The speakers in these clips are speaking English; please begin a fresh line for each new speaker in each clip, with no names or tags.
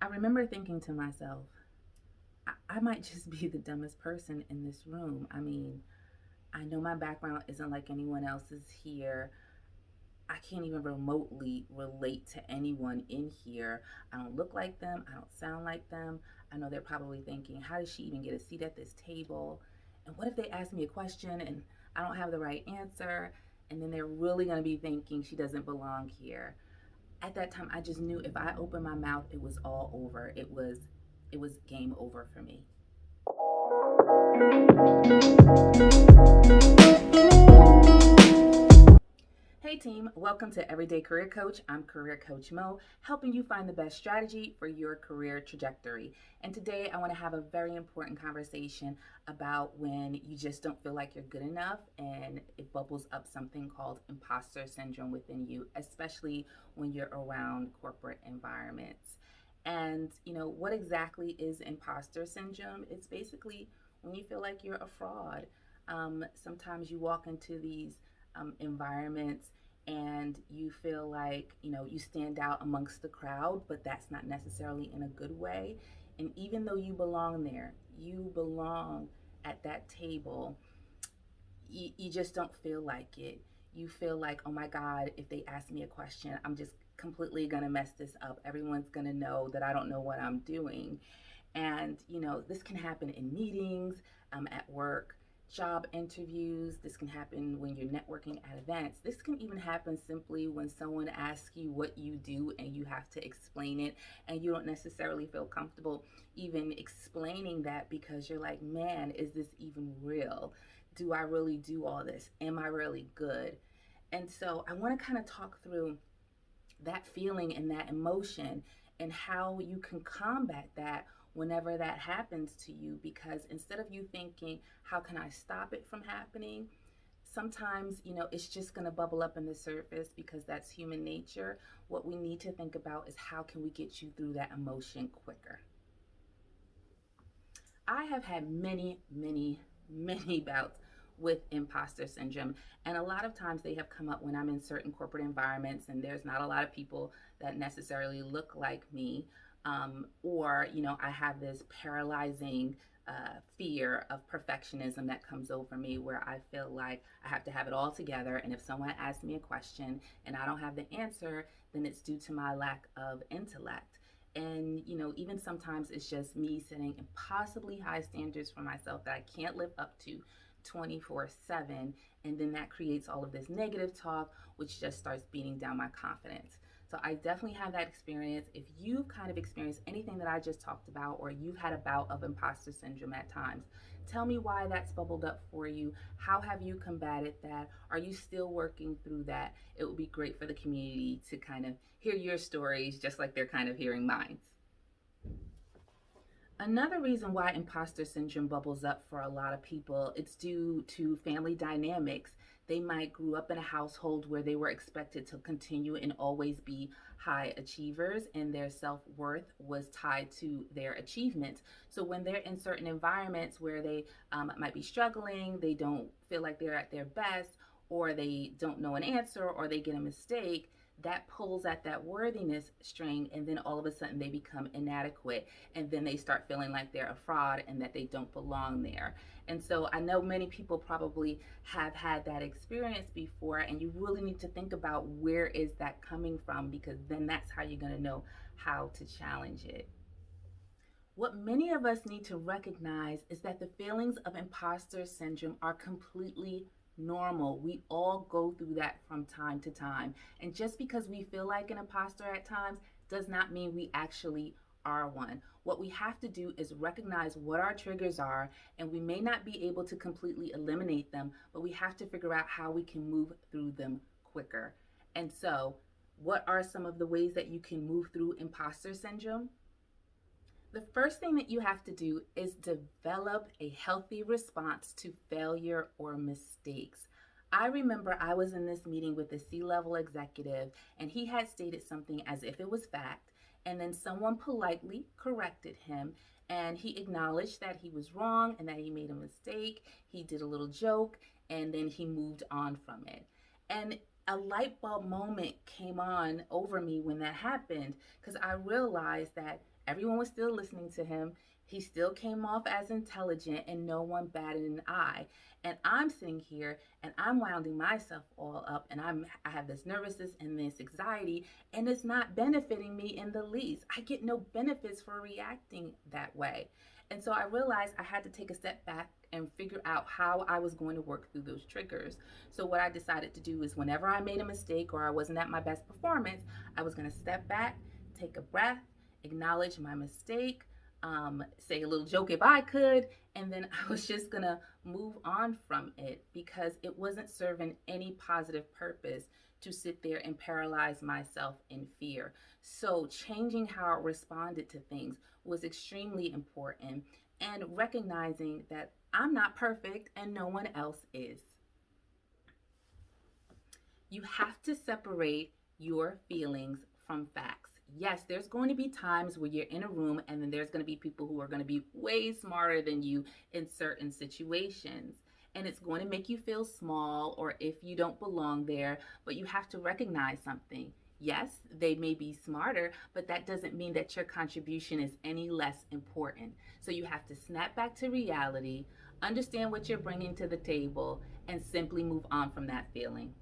I remember thinking to myself, I might just be the dumbest person in this room. I mean, I know my background isn't like anyone else's here. I can't even remotely relate to anyone in here. I don't look like them. I don't sound like them. I know they're probably thinking, how did she even get a seat at this table? And what if they ask me a question and I don't have the right answer? And then they're really going to be thinking she doesn't belong here. At that time, I just knew if I opened my mouth, it was all over. It was game over for me. Hey team, welcome to Everyday Career Coach. I'm Career Coach Mo, helping you find the best strategy for your career trajectory. And today I want to have a very important conversation about when you just don't feel like you're good enough and it bubbles up something called imposter syndrome within you, especially when you're around corporate environments. And what exactly is imposter syndrome? It's basically when you feel like you're a fraud. Sometimes you walk into these environments and you feel like you stand out amongst the crowd, but that's not necessarily in a good way. And even though you belong there, you belong at that table, you just don't feel like it. You feel like, oh my God, if they ask me a question, I'm just completely gonna mess this up. Everyone's gonna know that I don't know what I'm doing. And, this can happen in meetings, at work, job interviews. This can happen when you're networking at events. This can even happen simply when someone asks you what you do and you have to explain it and you don't necessarily feel comfortable even explaining that because you're like, man, is this even real? Do I really do all this? Am I really good? And so I want to kind of talk through that feeling and that emotion and how you can combat that whenever that happens to you, because instead of you thinking how can I stop it from happening, sometimes it's just going to bubble up in the surface because that's human nature. What we need to think about is how can we get you through that emotion quicker. I have had many bouts with imposter syndrome. And a lot of times they have come up when I'm in certain corporate environments and there's not a lot of people that necessarily look like me. Or I have this paralyzing fear of perfectionism that comes over me where I feel like I have to have it all together. And if someone asks me a question and I don't have the answer, then it's due to my lack of intellect. And even sometimes it's just me setting impossibly high standards for myself that I can't live up to 24/7, and then that creates all of this negative talk which just starts beating down my confidence. So I definitely have that experience. If you've kind of experienced anything that I just talked about, or you've had a bout of imposter syndrome at times, tell me why that's bubbled up for you. How have you combated that? Are you still working through that? It would be great for the community to kind of hear your stories just like they're kind of hearing mine. Another reason why imposter syndrome bubbles up for a lot of people, it's due to family dynamics. They might grew up in a household where they were expected to continue and always be high achievers, and their self-worth was tied to their achievements. So when they're in certain environments where they might be struggling, they don't feel like they're at their best, or they don't know an answer, or they get a mistake, that pulls at that worthiness string, and then all of a sudden they become inadequate, and then they start feeling like they're a fraud and that they don't belong there. And so I know many people probably have had that experience before, and you really need to think about where is that coming from, because then that's how you're going to know how to challenge it. What many of us need to recognize is that the feelings of imposter syndrome are completely normal. We all go through that from time to time. And just because we feel like an imposter at times does not mean we actually are one. What we have to do is recognize what our triggers are, and we may not be able to completely eliminate them, but we have to figure out how we can move through them quicker. And so, what are some of the ways that you can move through imposter syndrome? The first thing that you have to do is develop a healthy response to failure or mistakes. I remember I was in this meeting with a C-level executive, and he had stated something as if it was fact, and then someone politely corrected him, and he acknowledged that he was wrong and that he made a mistake. He did a little joke, and then he moved on from it. And a light bulb moment came on over me when that happened, because I realized that Everyone was still listening to him. He still came off as intelligent and no one batted an eye. And I'm sitting here and I'm wounding myself all up and I have this nervousness and this anxiety and it's not benefiting me in the least. I get no benefits for reacting that way. And so I realized I had to take a step back and figure out how I was going to work through those triggers. So what I decided to do is whenever I made a mistake or I wasn't at my best performance, I was going to step back, take a breath, acknowledge my mistake, say a little joke if I could, and then I was just gonna move on from it because it wasn't serving any positive purpose to sit there and paralyze myself in fear. So changing how I responded to things was extremely important, and recognizing that I'm not perfect and no one else is. You have to separate your feelings from facts. Yes, there's going to be times where you're in a room and then there's going to be people who are going to be way smarter than you in certain situations. And it's going to make you feel small or if you don't belong there, but you have to recognize something. Yes, they may be smarter, but that doesn't mean that your contribution is any less important. So you have to snap back to reality, understand what you're bringing to the table, and simply move on from that feeling.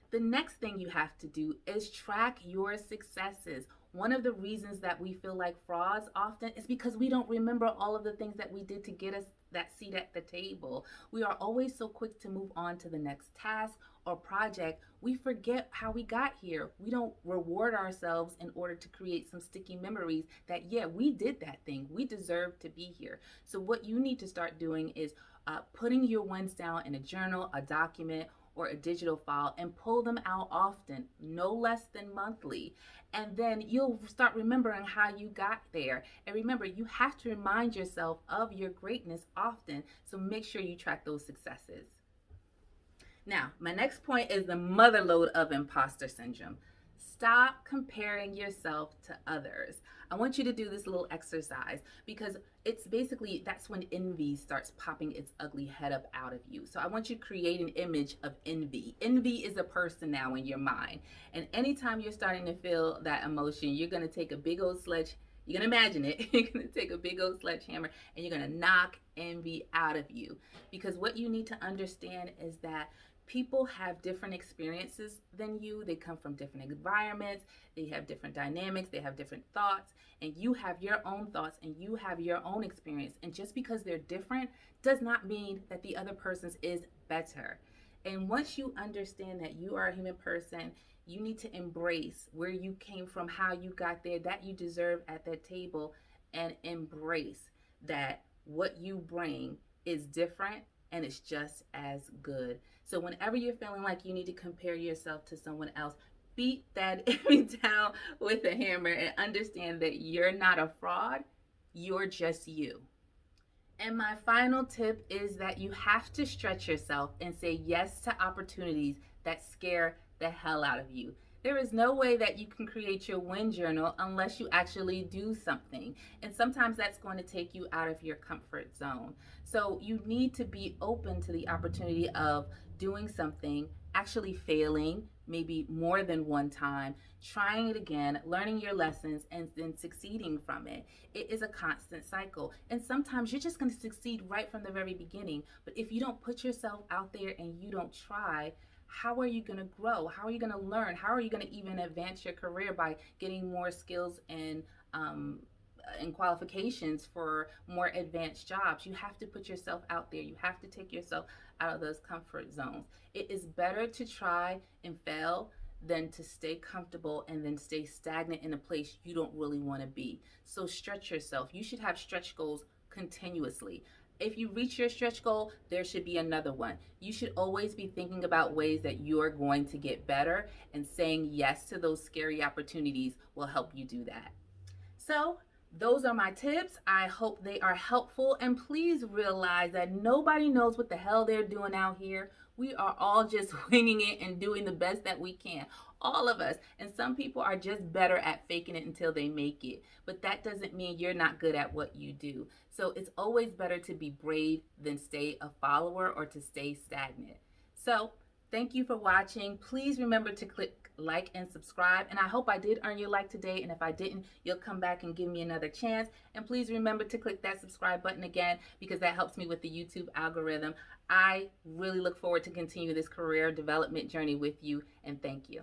The next thing you have to do is track your successes. One of the reasons that we feel like frauds often is because we don't remember all of the things that we did to get us that seat at the table. We are always so quick to move on to the next task or project. We forget how we got here. We don't reward ourselves in order to create some sticky memories that, yeah, we did that thing. We deserve to be here. So what you need to start doing is putting your wins down in a journal, a document, or a digital file and pull them out often, no less than monthly. And then you'll start remembering how you got there. And remember, you have to remind yourself of your greatness often, so make sure you track those successes. Now, my next point is the mother lode of imposter syndrome. Stop comparing yourself to others. I want you to do this little exercise because it's basically that's when envy starts popping its ugly head up out of you. So I want you to create an image of envy. Envy is a person now in your mind. And anytime you're starting to feel that emotion, you're going to take a big old you're going to imagine it. You're going to take a big old sledgehammer and you're going to knock envy out of you. Because what you need to understand is that people have different experiences than you. They come from different environments. They have different dynamics. They have different thoughts. And you have your own thoughts and you have your own experience. And just because they're different does not mean that the other person's is better. And once you understand that you are a human person, you need to embrace where you came from, how you got there, that you deserve at that table, and embrace that what you bring is different and it's just as good. So whenever you're feeling like you need to compare yourself to someone else, beat that envy down with a hammer and understand that you're not a fraud, you're just you. And my final tip is that you have to stretch yourself and say yes to opportunities that scare the hell out of you. There is no way that you can create your win journal unless you actually do something. And sometimes that's going to take you out of your comfort zone. So you need to be open to the opportunity of doing something, actually failing, maybe more than one time, trying it again, learning your lessons, and then succeeding from it. It is a constant cycle. And sometimes you're just going to succeed right from the very beginning. But if you don't put yourself out there and you don't try, how are you going to grow? How are you going to learn? How are you going to even advance your career by getting more skills and qualifications for more advanced jobs? You have to put yourself out there. You have to take yourself out of those comfort zones. It is better to try and fail than to stay comfortable and then stay stagnant in a place you don't really want to be. So stretch yourself. You should have stretch goals continuously. If you reach your stretch goal, there should be another one. You should always be thinking about ways that you're going to get better, and saying yes to those scary opportunities will help you do that. So those are my tips. I hope they are helpful, and please realize that nobody knows what the hell they're doing out here. We are all just winging it and doing the best that we can. All of us. And some people are just better at faking it until they make it. But that doesn't mean you're not good at what you do. So it's always better to be brave than stay a follower or to stay stagnant. So thank you for watching. Please remember to click like, and subscribe. And I hope I did earn your like today. And if I didn't, you'll come back and give me another chance. And please remember to click that subscribe button again, because that helps me with the YouTube algorithm. I really look forward to continue this career development journey with you. And thank you.